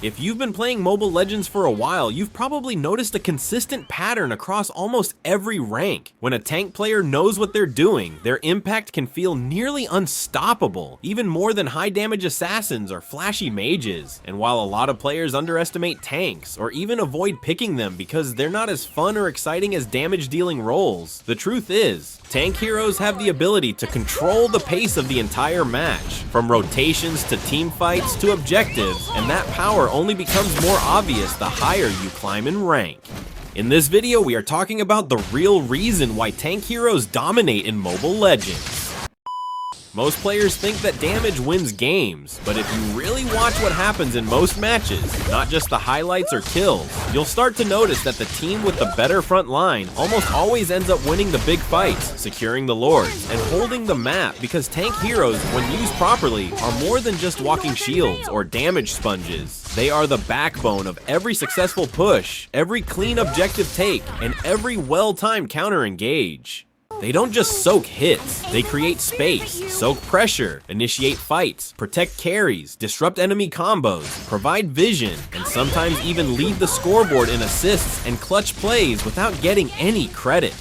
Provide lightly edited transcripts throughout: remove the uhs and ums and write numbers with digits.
If you've been playing Mobile Legends for a while, you've probably noticed a consistent pattern across almost every rank. When a tank player knows what they're doing, their impact can feel nearly unstoppable, even more than high damage assassins or flashy mages. And while a lot of players underestimate tanks, or even avoid picking them because they're not as fun or exciting as damage dealing roles, the truth is, tank heroes have the ability to control the pace of the entire match, from rotations to team fights to objectives, and that power only becomes more obvious the higher you climb in rank. In this video, we are talking about the real reason why tank heroes dominate in Mobile Legends. Most players think that damage wins games, but if you really watch what happens in most matches, not just the highlights or kills, you'll start to notice that the team with the better front line almost always ends up winning the big fights, securing the lords, and holding the map because tank heroes, when used properly, are more than just walking shields or damage sponges. They are the backbone of every successful push, every clean objective take, and every well-timed counter-engage. They don't just soak hits, they create space, soak pressure, initiate fights, protect carries, disrupt enemy combos, provide vision, and sometimes even lead the scoreboard in assists and clutch plays without getting any credit.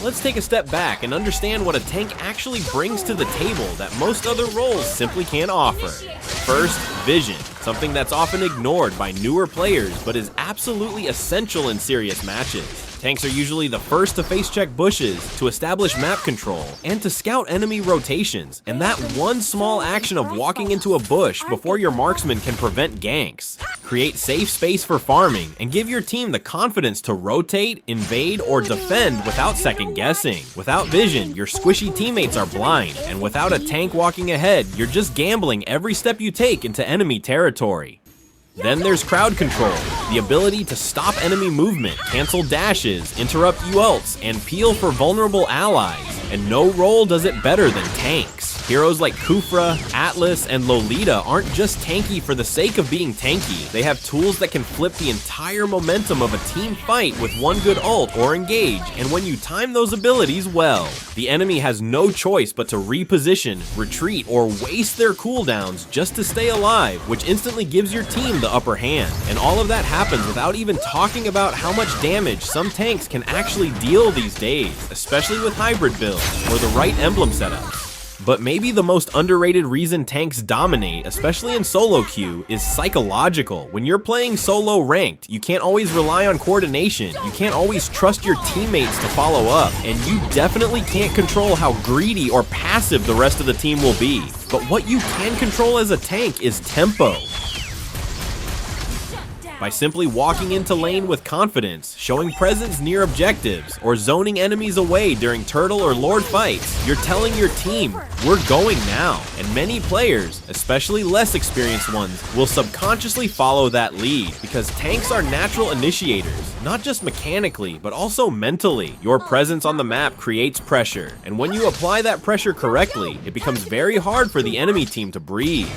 Let's take a step back and understand what a tank actually brings to the table that most other roles simply can't offer. First, vision, something that's often ignored by newer players but is absolutely essential in serious matches. Tanks are usually the first to face-check bushes, to establish map control, and to scout enemy rotations, and that one small action of walking into a bush before your marksman can prevent ganks, create safe space for farming, and give your team the confidence to rotate, invade, or defend without second-guessing. Without vision, your squishy teammates are blind, and without a tank walking ahead, you're just gambling every step you take into enemy territory. Then there's crowd control, the ability to stop enemy movement, cancel dashes, interrupt ults, and peel for vulnerable allies, and no role does it better than tanks. Heroes like Kufra, Atlas, and Lolita aren't just tanky for the sake of being tanky. They have tools that can flip the entire momentum of a team fight with one good ult or engage, and when you time those abilities well, the enemy has no choice but to reposition, retreat, or waste their cooldowns just to stay alive, which instantly gives your team the upper hand. And all of that happens without even talking about how much damage some tanks can actually deal these days, especially with hybrid builds or the right emblem setups. But maybe the most underrated reason tanks dominate, especially in solo queue, is psychological. When you're playing solo ranked, you can't always rely on coordination, you can't always trust your teammates to follow up, and you definitely can't control how greedy or passive the rest of the team will be. But what you can control as a tank is tempo. By simply walking into lane with confidence, showing presence near objectives, or zoning enemies away during turtle or lord fights, you're telling your team, we're going now. And many players, especially less experienced ones, will subconsciously follow that lead, because tanks are natural initiators, not just mechanically, but also mentally. Your presence on the map creates pressure, and when you apply that pressure correctly, it becomes very hard for the enemy team to breathe.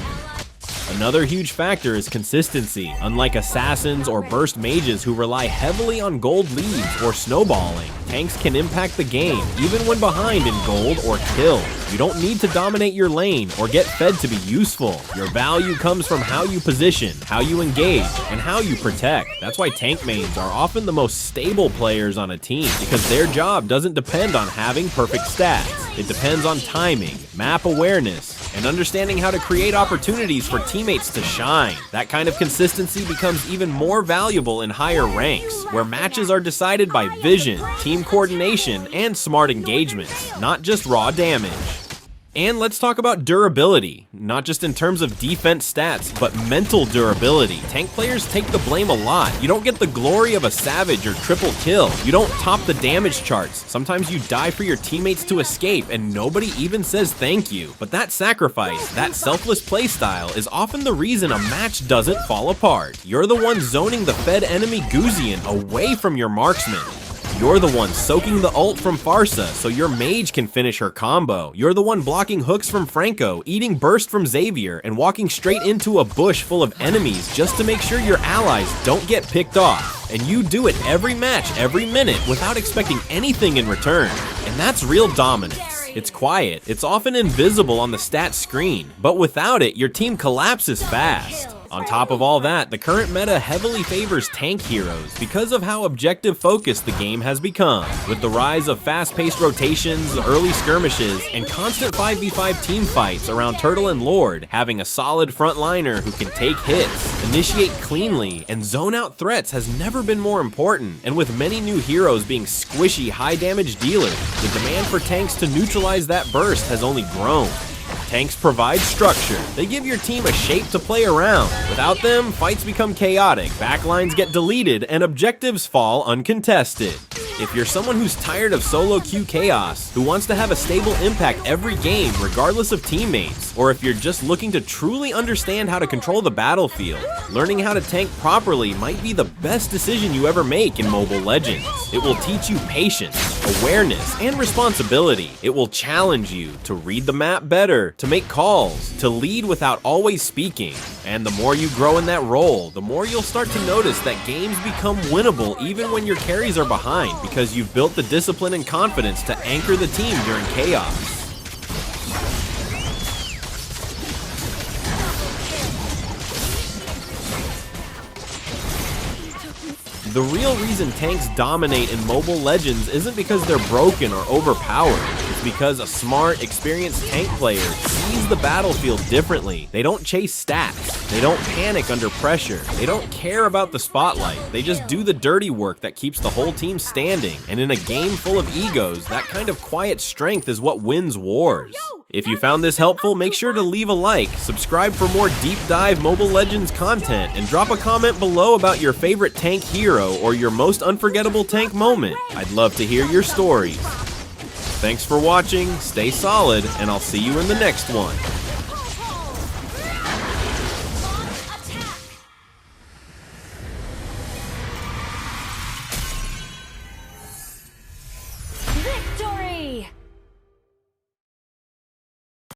Another huge factor is consistency. Unlike assassins or burst mages who rely heavily on gold leads or snowballing, tanks can impact the game even when behind in gold or kill. You don't need to dominate your lane or get fed to be useful. Your value comes from how you position, how you engage, and how you protect. That's why tank mains are often the most stable players on a team, because their job doesn't depend on having perfect stats. It depends on timing, map awareness, and understanding how to create opportunities for teammates to shine. That kind of consistency becomes even more valuable in higher ranks, where matches are decided by vision, team coordination, and smart engagements, not just raw damage. And let's talk about durability, not just in terms of defense stats, but mental durability. Tank players take the blame a lot. You don't get the glory of a savage or triple kill. You don't top the damage charts. Sometimes you die for your teammates to escape and nobody even says thank you. But that sacrifice, that selfless playstyle, is often the reason a match doesn't fall apart. You're the one zoning the fed enemy Guzian away from your marksman. You're the one soaking the ult from Farsa so your mage can finish her combo. You're the one blocking hooks from Franco, eating burst from Xavier, and walking straight into a bush full of enemies just to make sure your allies don't get picked off. And you do it every match, every minute, without expecting anything in return. And that's real dominance. It's quiet, it's often invisible on the stat screen, but without it, your team collapses fast. On top of all that, the current meta heavily favors tank heroes because of how objective-focused the game has become. With the rise of fast-paced rotations, early skirmishes, and constant 5v5 team fights around Turtle and Lord, having a solid frontliner who can take hits, initiate cleanly, and zone out threats has never been more important. And with many new heroes being squishy, high-damage dealers, the demand for tanks to neutralize that burst has only grown. Tanks provide structure. They give your team a shape to play around. Without them, fights become chaotic, backlines get deleted, and objectives fall uncontested. If you're someone who's tired of solo queue chaos, who wants to have a stable impact every game regardless of teammates, or if you're just looking to truly understand how to control the battlefield, learning how to tank properly might be the best decision you ever make in Mobile Legends. It will teach you patience, awareness, and responsibility. It will challenge you to read the map better, to make calls, to lead without always speaking. And the more you grow in that role, the more you'll start to notice that games become winnable even when your carries are behind, because you've built the discipline and confidence to anchor the team during chaos. The real reason tanks dominate in Mobile Legends isn't because they're broken or overpowered. It's because a smart, experienced tank player sees the battlefield differently. They don't chase stats. They don't panic under pressure. They don't care about the spotlight. They just do the dirty work that keeps the whole team standing. And in a game full of egos, that kind of quiet strength is what wins wars. If you found this helpful, make sure to leave a like, subscribe for more deep dive Mobile Legends content, and drop a comment below about your favorite tank hero or your most unforgettable tank moment. I'd love to hear your stories. Thanks for watching, stay solid, and I'll see you in the next one.